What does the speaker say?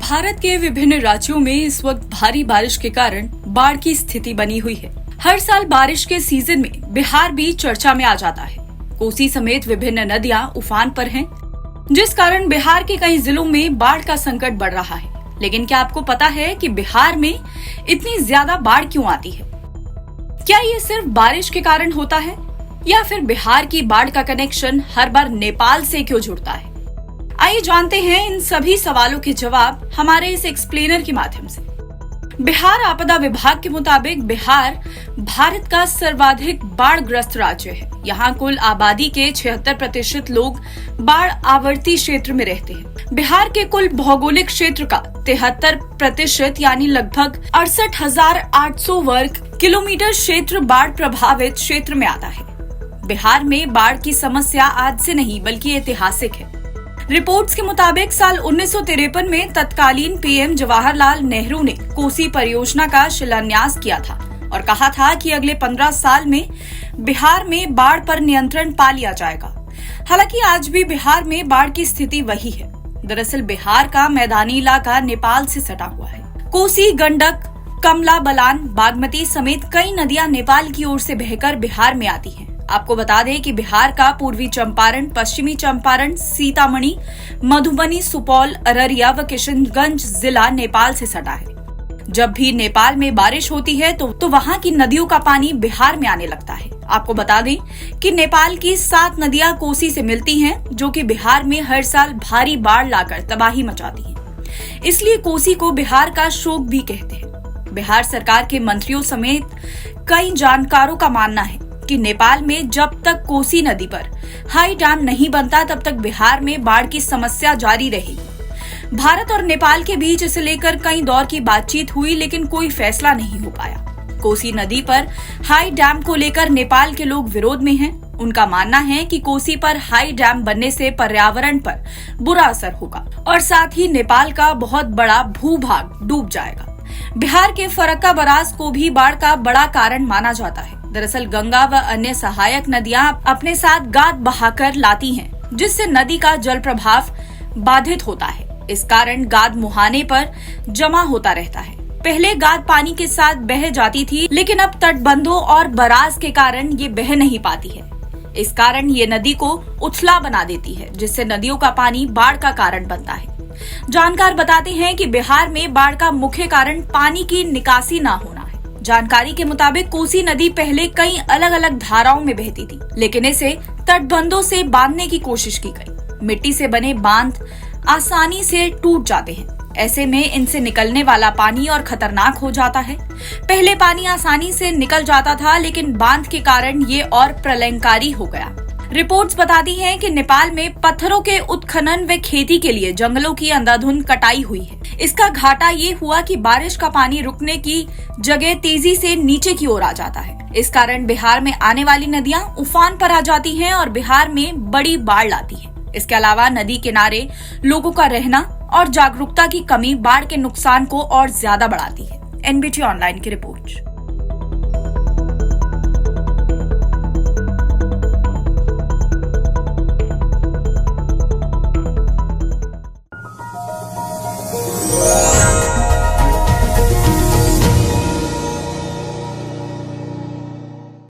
भारत के विभिन्न राज्यों में इस वक्त भारी बारिश के कारण बाढ़ की स्थिति बनी हुई है। हर साल बारिश के सीजन में बिहार भी चर्चा में आ जाता है। कोसी समेत विभिन्न नदियां उफान पर हैं, जिस कारण बिहार के कई जिलों में बाढ़ का संकट बढ़ रहा है। लेकिन क्या आपको पता है कि बिहार में इतनी ज्यादा बाढ़ क्यों आती है? क्या ये सिर्फ बारिश के कारण होता है या फिर बिहार की बाढ़ का कनेक्शन हर बार नेपाल से क्यों जुड़ता है? आइए जानते हैं इन सभी सवालों के जवाब हमारे इस एक्सप्लेनर के माध्यम से। बिहार आपदा विभाग के मुताबिक बिहार भारत का सर्वाधिक बाढ़ ग्रस्त राज्य है। यहाँ कुल आबादी के 76% लोग बाढ़ आवर्ती क्षेत्र में रहते हैं। बिहार के कुल भौगोलिक क्षेत्र का 73% यानी लगभग 68,800 वर्ग किलोमीटर क्षेत्र बाढ़ प्रभावित क्षेत्र में आता है। बिहार में बाढ़ की समस्या आज से नहीं बल्कि ऐतिहासिक है। रिपोर्ट्स के मुताबिक साल 1953 में तत्कालीन पीएम जवाहरलाल नेहरू ने कोसी परियोजना का शिलान्यास किया था और कहा था कि अगले 15 साल में बिहार में बाढ़ पर नियंत्रण पा लिया जाएगा। हालांकि आज भी बिहार में बाढ़ की स्थिति वही है। दरअसल बिहार का मैदानी इलाका नेपाल से सटा हुआ है। कोसी, गंडक, कमला बलान, बागमती समेत कई नदियां नेपाल की ओर से बहकर बिहार में आती हैं। आपको बता दें कि बिहार का पूर्वी चंपारण, पश्चिमी चंपारण, सीतामढ़ी, मधुबनी, सुपौल, अररिया व किशनगंज जिला नेपाल से सटा है। जब भी नेपाल में बारिश होती है तो वहां की नदियों का पानी बिहार में आने लगता है। आपको बता दें कि नेपाल की 7 नदियां कोसी से मिलती हैं, जो कि बिहार में हर साल भारी बाढ़ लाकर तबाही मचाती हैं। इसलिए कोसी को बिहार का शोक भी कहते हैं। बिहार सरकार के मंत्रियों समेत कई जानकारों का मानना है कि नेपाल में जब तक कोसी नदी पर हाई डैम नहीं बनता तब तक बिहार में बाढ़ की समस्या जारी रहेगी। भारत और नेपाल के बीच इसे लेकर कई दौर की बातचीत हुई, लेकिन कोई फैसला नहीं हो पाया। कोसी नदी पर हाई डैम को लेकर नेपाल के लोग विरोध में हैं। उनका मानना है कि कोसी पर हाई डैम बनने से पर्यावरण पर बुरा असर होगा और साथ ही नेपाल का बहुत बड़ा भूभाग डूब जाएगा। बिहार के फरक्का बराज को भी बाढ़ का बड़ा कारण माना जाता है। दरअसल गंगा व अन्य सहायक नदियां अपने साथ गाद बहाकर लाती हैं, जिससे नदी का जल प्रवाह बाधित होता है। इस कारण गाद मुहाने पर जमा होता रहता है। पहले गाद पानी के साथ बह जाती थी, लेकिन अब तटबंधों और बराज के कारण ये बह नहीं पाती है। इस कारण ये नदी को उथला बना देती है, जिससे नदियों का पानी बाढ़ का कारण बनता है। जानकार बताते हैं कि बिहार में बाढ़ का मुख्य कारण पानी की निकासी न होना है। जानकारी के मुताबिक कोसी नदी पहले कई अलग अलग धाराओं में बहती थी, लेकिन इसे तटबंधों से बांधने की कोशिश की गई। मिट्टी से बने बांध आसानी से टूट जाते हैं। ऐसे में इनसे निकलने वाला पानी और खतरनाक हो जाता है। पहले पानी आसानी से निकल जाता था, लेकिन बांध के कारण ये और प्रलयंकारी हो गया। रिपोर्ट्स बताती हैं कि नेपाल में पत्थरों के उत्खनन व खेती के लिए जंगलों की अंधाधुंध कटाई हुई है। इसका घाटा ये हुआ कि बारिश का पानी रुकने की जगह तेजी से नीचे की ओर आ जाता है। इस कारण बिहार में आने वाली नदियां उफान पर आ जाती हैं और बिहार में बड़ी बाढ़ लाती है। इसके अलावा नदी किनारे लोगों का रहना और जागरूकता की कमी बाढ़ के नुकसान को और ज्यादा बढ़ाती है। एनबीटी ऑनलाइन की रिपोर्ट।